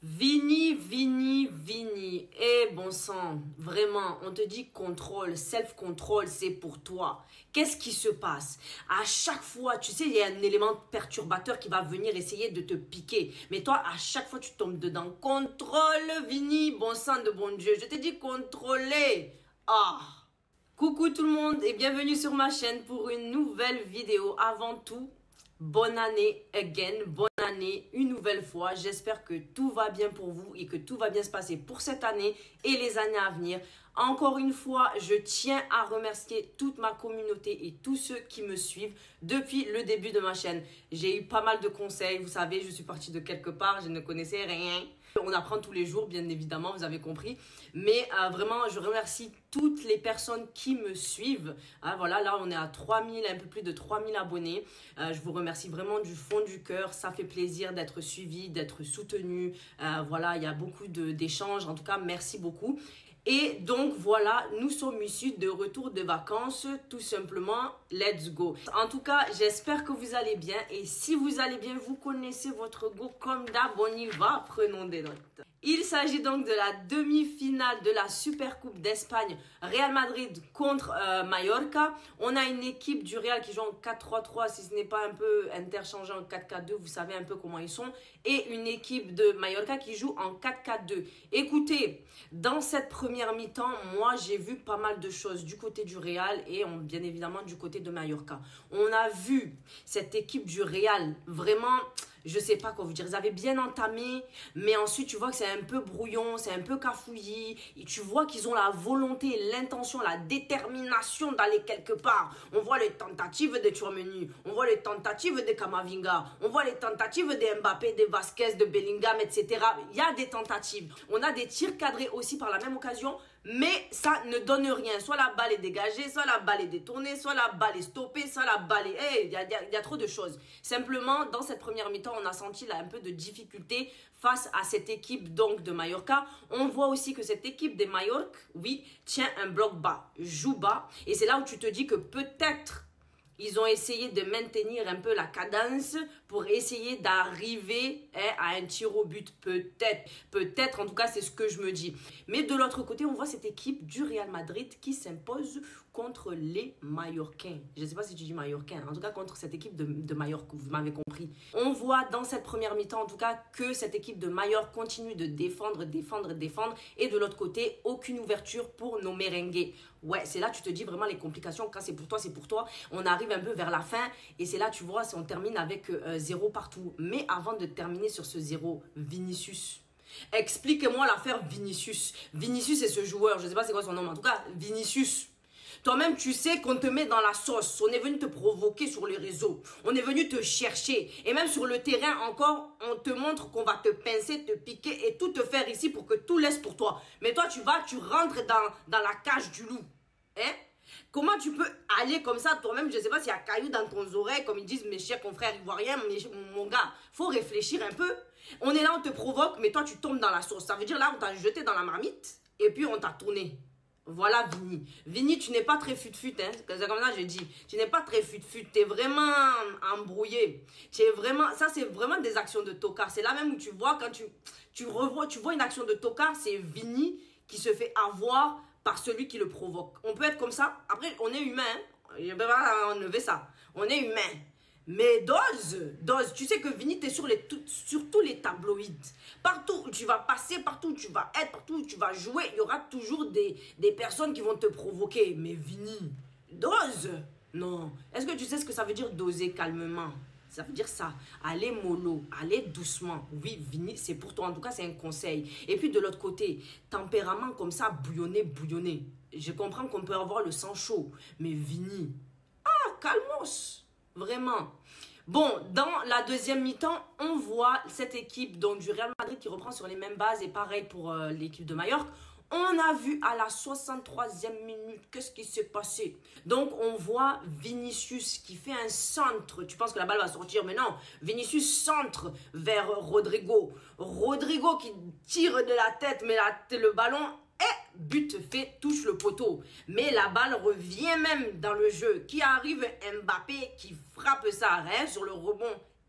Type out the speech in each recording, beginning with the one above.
Vini, Vini, Vini. Eh bon sang, vraiment, on te dit contrôle, self-control, c'est pour toi. Qu'est-ce qui se passe? À chaque fois, tu sais, il y a un élément perturbateur qui va venir essayer de te piquer. Mais toi, à chaque fois, tu tombes dedans. Contrôle, Vini, bon sang de bon Dieu. Je te dis contrôler. Ah! Coucou tout le monde et bienvenue sur ma chaîne pour une nouvelle vidéo. Avant tout, bonne année again, bonne année une nouvelle fois. J'espère que tout va bien pour vous et que tout va bien se passer pour cette année et les années à venir. Encore une fois, je tiens à remercier toute ma communauté et tous ceux qui me suivent depuis le début de ma chaîne. J'ai eu pas mal de conseils, vous savez, je suis partie de quelque part, je ne connaissais rien. On apprend tous les jours, bien évidemment, vous avez compris. Mais vraiment, je remercie toutes les personnes qui me suivent. Voilà, là, on est à 3000, un peu plus de 3000 abonnés. Je vous remercie vraiment du fond du cœur. Ça fait plaisir d'être suivi, d'être soutenu. Voilà, il y a beaucoup d'échanges. En tout cas, merci beaucoup. Et donc voilà, nous sommes issus de retour de vacances, tout simplement, let's go. En tout cas, j'espère que vous allez bien et si vous allez bien, vous connaissez votre go comme d'hab, on y va, prenons des notes. Il s'agit donc de la demi-finale de la Super Coupe d'Espagne, Real Madrid contre Mallorca. On a une équipe du Real qui joue en 4-3-3, si ce n'est pas un peu interchangé en 4-4-2, vous savez un peu comment ils sont. Et une équipe de Mallorca qui joue en 4-4-2. Écoutez, dans cette première mi-temps, moi j'ai vu pas mal de choses du côté du Real et bien évidemment du côté de Mallorca. On a vu cette équipe du Real vraiment... Je sais pas quoi vous dire, ils avaient bien entamé, mais ensuite tu vois que c'est un peu brouillon, c'est un peu cafouillis, et tu vois qu'ils ont la volonté, l'intention, la détermination d'aller quelque part. On voit les tentatives de Tchouaméni, on voit les tentatives de Kamavinga, on voit les tentatives de Mbappé, de Vasquez, de Bellingham, etc. Il y a des tentatives. On a des tirs cadrés aussi par la même occasion, mais ça ne donne rien. Soit la balle est dégagée, soit la balle est détournée, soit la balle est stoppée, soit la balle est... Hey, il y a trop de choses. Simplement, dans cette première mi-temps, on a senti là un peu de difficulté face à cette équipe donc de Mallorca. On voit aussi que cette équipe des Mallorca, oui, tient un bloc bas, joue bas. Et c'est là où tu te dis que peut-être ils ont essayé de maintenir un peu la cadence pour essayer d'arriver à un tir au but. Peut-être, en tout cas, c'est ce que je me dis. Mais de l'autre côté, on voit cette équipe du Real Madrid qui s'impose contre les Mallorcains. Je ne sais pas si tu dis Mallorcains, en tout cas contre cette équipe de Mallorca, vous m'avez compris. On voit dans cette première mi-temps, en tout cas, que cette équipe de Mallorca continue de défendre. Et de l'autre côté, aucune ouverture pour nos merengues. Ouais, c'est là tu te dis vraiment les complications. Quand c'est pour toi, c'est pour toi. On arrive un peu vers la fin et c'est là tu vois si on termine avec 0 partout. Mais avant de terminer sur ce 0, Vinicius, explique-moi l'affaire Vinicius. Vinicius c'est ce joueur, je ne sais pas c'est quoi son nom, en tout cas Vinicius, toi-même tu sais qu'on te met dans la sauce. On est venu te provoquer sur les réseaux, on est venu te chercher et même sur le terrain encore on te montre qu'on va te pincer, te piquer et tout te faire ici pour que tout laisse pour toi. Mais toi tu rentres dans la cage du loup, hein? Comment tu peux aller comme ça toi-même? Je ne sais pas s'il y a caillou dans ton oreille, comme ils disent mes chers confrères ivoiriens, mais mon gars, faut réfléchir un peu. On est là, on te provoque, mais toi tu tombes dans la sauce. Ça veut dire là, on t'a jeté dans la marmite et puis on t'a tourné. Voilà Vini. Vini, tu n'es pas très fut-fut, hein. C'est comme ça que je dis. Tu n'es pas très fut-fut. Tu es vraiment embrouillé. Ça c'est vraiment des actions de tocard. C'est là même où tu vois, quand tu vois une action de tocard, c'est Vini qui se fait avoir par celui qui le provoque. On peut être comme ça. Après, on est humain. Je ne peux pas enlever ça. On est humain. Mais dose. Tu sais que Vini, tu es sur tous les tabloïds. Partout où tu vas passer, partout où tu vas être, partout où tu vas jouer, il y aura toujours des personnes qui vont te provoquer. Mais Vini, dose. Non. Est-ce que tu sais ce que ça veut dire doser calmement? Ça veut dire ça, allez mollo, allez doucement. Oui, Vini, c'est pour toi. En tout cas, c'est un conseil. Et puis de l'autre côté, tempérament comme ça, bouillonner. Je comprends qu'on peut avoir le sang chaud. Mais Vini, calmos. Vraiment. Bon, dans la deuxième mi-temps, on voit cette équipe donc, du Real Madrid qui reprend sur les mêmes bases. Et pareil pour l'équipe de Mallorca. On a vu à la 63e minute, qu'est-ce qui s'est passé? Donc, on voit Vinicius qui fait un centre. Tu penses que la balle va sortir, mais non. Vinicius centre vers Rodrigo. Rodrigo qui tire de la tête, mais le ballon est but fait, touche le poteau. Mais la balle revient même dans le jeu. Qui arrive? Mbappé qui frappe ça sur le rebond.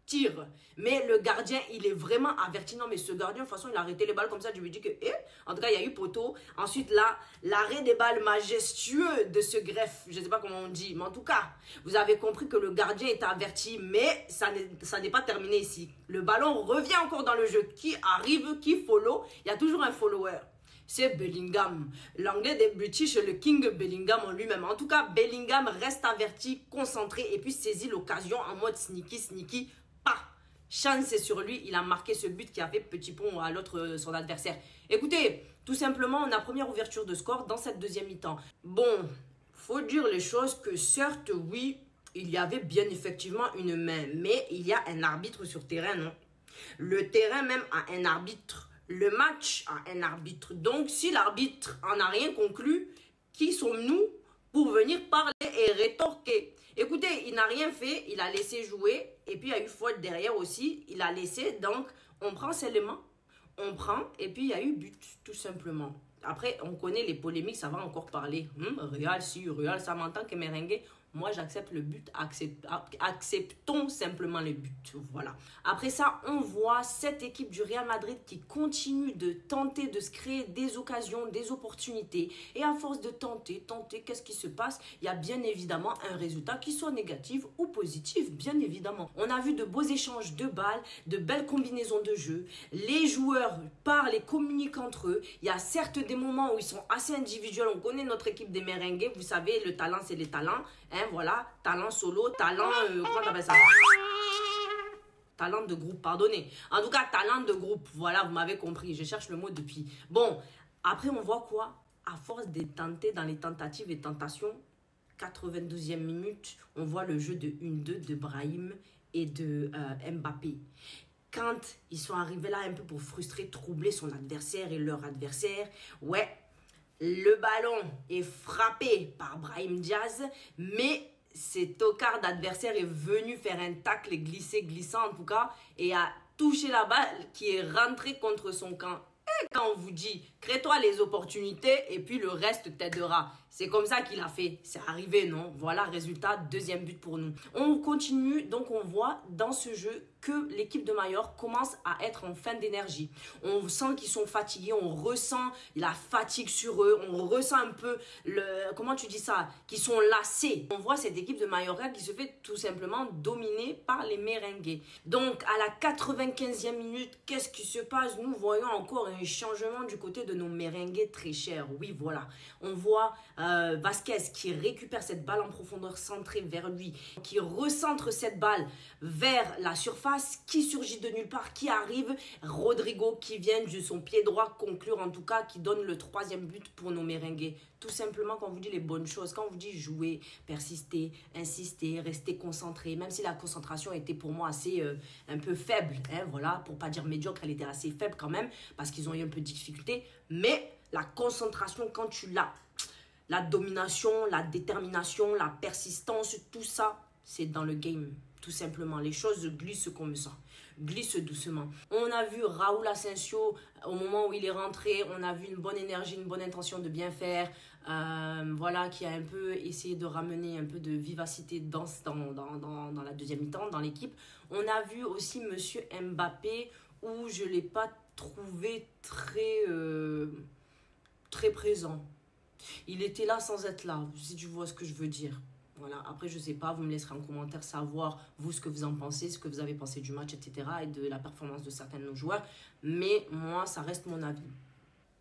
tire. Mais le gardien, il est vraiment averti. Non, mais ce gardien, de toute façon, il a arrêté les balles comme ça. Je me dis que, en tout cas, il y a eu poteau. Ensuite, là, l'arrêt des balles majestueux de ce greffe. Je ne sais pas comment on dit. Mais en tout cas, vous avez compris que le gardien est averti. Mais ça n'est pas terminé ici. Le ballon revient encore dans le jeu. Qui arrive, qui follow. Il y a toujours un follower. C'est Bellingham. L'anglais des British, le King Bellingham en lui-même. En tout cas, Bellingham reste averti, concentré et puis saisit l'occasion en mode sneaky. Chance c'est sur lui, il a marqué ce but qui a fait petit pont à l'autre, son adversaire. Écoutez, tout simplement, on a première ouverture de score dans cette deuxième mi-temps. Bon, faut dire les choses que certes, oui, il y avait bien effectivement une main. Mais il y a un arbitre sur terrain, non? Le terrain même a un arbitre. Le match a un arbitre. Donc, si l'arbitre en a rien conclu, qui sommes-nous pour venir parler et rétorquer? Écoutez, il n'a rien fait, il a laissé jouer. Et puis, il y a eu faute derrière aussi. Il a laissé, donc, on prend seulement. On prend, et puis il y a eu but, tout simplement. Après, on connaît les polémiques, ça va encore parler. Real, si, Real, ça m'entend que merengue. Moi, j'accepte le but. Acceptons simplement le but. Voilà. Après ça, on voit cette équipe du Real Madrid qui continue de tenter de se créer des occasions, des opportunités. Et à force de tenter, qu'est-ce qui se passe? Il y a bien évidemment un résultat qui soit négatif ou positif, bien évidemment. On a vu de beaux échanges de balles, de belles combinaisons de jeu. Les joueurs parlent et communiquent entre eux. Il y a certes des moments où ils sont assez individuels. On connaît notre équipe des merengues. Vous savez, le talent, c'est les talents. Voilà, talent solo, talent, comment t'appelles ça? Talent de groupe, pardonnez. En tout cas, talent de groupe, voilà, vous m'avez compris, je cherche le mot depuis. Bon, après on voit quoi? À force de tenter dans les tentatives et tentations, 92e minute, on voit le jeu de 1-2 de Brahim et de Mbappé. Quand ils sont arrivés là un peu pour frustrer, troubler son adversaire et leur adversaire, ouais, le ballon est frappé par Brahim Diaz, mais cet tocard d'adversaire est venu faire un tacle glissant en tout cas, et a touché la balle qui est rentrée contre son camp. Et quand on vous dit, crée-toi les opportunités et puis le reste t'aidera. C'est comme ça qu'il a fait. C'est arrivé, non? Voilà, résultat, deuxième but pour nous. On continue, donc on voit dans ce jeu que l'équipe de Mallorca commence à être en fin d'énergie. On sent qu'ils sont fatigués, on ressent la fatigue sur eux, on ressent un peu comment tu dis ça? Qu'ils sont lassés. On voit cette équipe de Mallorca qui se fait tout simplement dominer par les merengues. Donc à la 95e minute, qu'est-ce qui se passe? Nous voyons encore un changement du côté de nos merengues très chers. Oui, voilà. On voit Vasquez qui récupère cette balle en profondeur centrée vers lui, qui recentre cette balle vers la surface, qui surgit de nulle part, qui arrive, Rodrigo qui vient de son pied droit conclure en tout cas, qui donne le 3e but pour nos merengues. Tout simplement quand on vous dit les bonnes choses, quand on vous dit jouer, persister, insister, rester concentré, même si la concentration était pour moi assez un peu faible, voilà, pour pas dire médiocre, elle était assez faible quand même, parce qu'ils ont eu un peu de difficulté, mais la concentration quand tu l'as, la domination, la détermination, la persistance, tout ça, c'est dans le game. Tout simplement, les choses glissent comme ça, glissent doucement. On a vu Raúl Asensio au moment où il est rentré, on a vu une bonne énergie, une bonne intention de bien faire, voilà, qui a un peu essayé de ramener un peu de vivacité dans la deuxième mi-temps, dans l'équipe. On a vu aussi Monsieur Mbappé, où je ne l'ai pas trouvé très présent. Il était là sans être là, si tu vois ce que je veux dire. Voilà, après, je sais pas, vous me laisserez en commentaire savoir, vous, ce que vous en pensez, ce que vous avez pensé du match, etc. et de la performance de certains de nos joueurs. Mais moi, ça reste mon avis.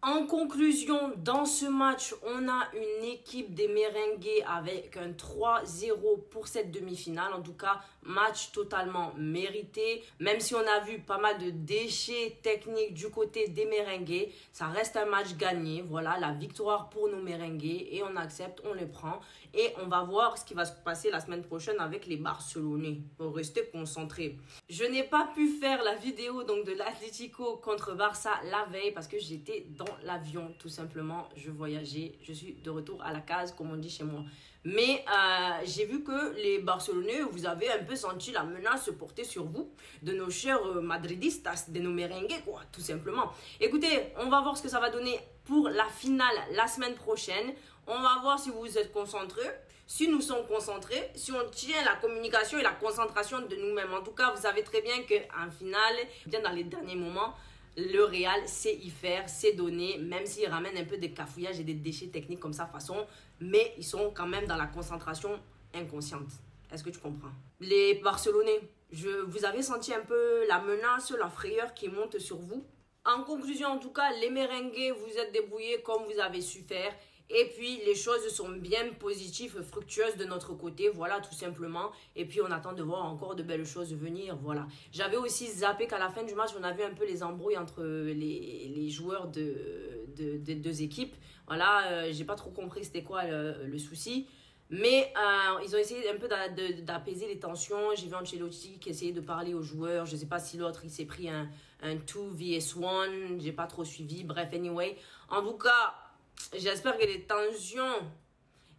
En conclusion, dans ce match, on a une équipe des merengues avec un 3-0 pour cette demi-finale. En tout cas, match totalement mérité. Même si on a vu pas mal de déchets techniques du côté des merengues, ça reste un match gagné. Voilà, la victoire pour nos merengues. Et on accepte, on le prend. Et on va voir ce qui va se passer la semaine prochaine avec les Barcelonais. Pour rester concentré. Je n'ai pas pu faire la vidéo donc de l'Atlético contre Barça la veille parce que j'étais dans l'avion, tout simplement. Je voyageais, je suis de retour à la case, comme on dit chez moi. Mais j'ai vu que les Barcelonais, vous avez un peu senti la menace se porter sur vous, de nos chers madridistas, de nos merengues, quoi, tout simplement. Écoutez, on va voir ce que ça va donner pour la finale la semaine prochaine. On va voir si vous êtes concentrés, si nous sommes concentrés, si on tient la communication et la concentration de nous-mêmes. En tout cas, vous savez très bien qu'en finale, bien dans les derniers moments, le Real sait y faire, sait donner, même s'ils ramènent un peu de cafouillage et des déchets techniques comme ça façon, mais ils sont quand même dans la concentration inconsciente. Est-ce que tu comprends? Les Barcelonais, vous avez senti un peu la menace, la frayeur qui monte sur vous? En conclusion, en tout cas, les merengues, vous êtes débrouillés comme vous avez su faire. Et puis, les choses sont bien positives, fructueuses de notre côté. Voilà, tout simplement. Et puis, on attend de voir encore de belles choses venir. Voilà. J'avais aussi zappé qu'à la fin du match, on a vu un peu les embrouilles entre les joueurs des deux équipes. Voilà, j'ai pas trop compris c'était quoi le souci. Mais ils ont essayé un peu d'apaiser les tensions. J'ai vu Ancelotti qui essayait de parler aux joueurs. Je ne sais pas si l'autre il s'est pris un 2 vs 1. J'ai pas trop suivi. Bref, anyway. En tout cas, j'espère que les tensions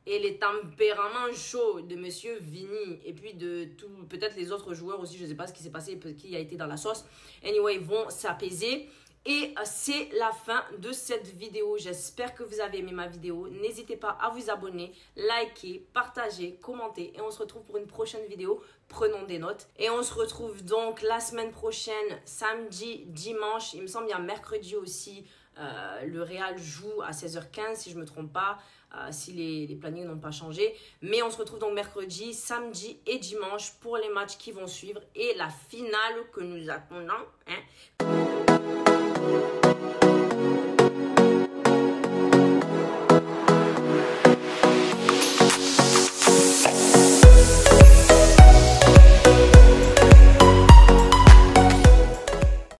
et les tempéraments chauds de Monsieur Vini et puis de peut-être les autres joueurs aussi, je ne sais pas ce qui s'est passé, qui a été dans la sauce. Anyway, vont s'apaiser. Et c'est la fin de cette vidéo. J'espère que vous avez aimé ma vidéo. N'hésitez pas à vous abonner, liker, partager, commenter. Et on se retrouve pour une prochaine vidéo. Prenons des notes. Et on se retrouve donc la semaine prochaine, samedi, dimanche. Il me semble qu'il y a mercredi aussi. Le Real joue à 16h15 si je ne me trompe pas. Si les plannings n'ont pas changé. Mais on se retrouve donc mercredi, samedi et dimanche pour les matchs qui vont suivre. Et la finale que nous attendons. Hein.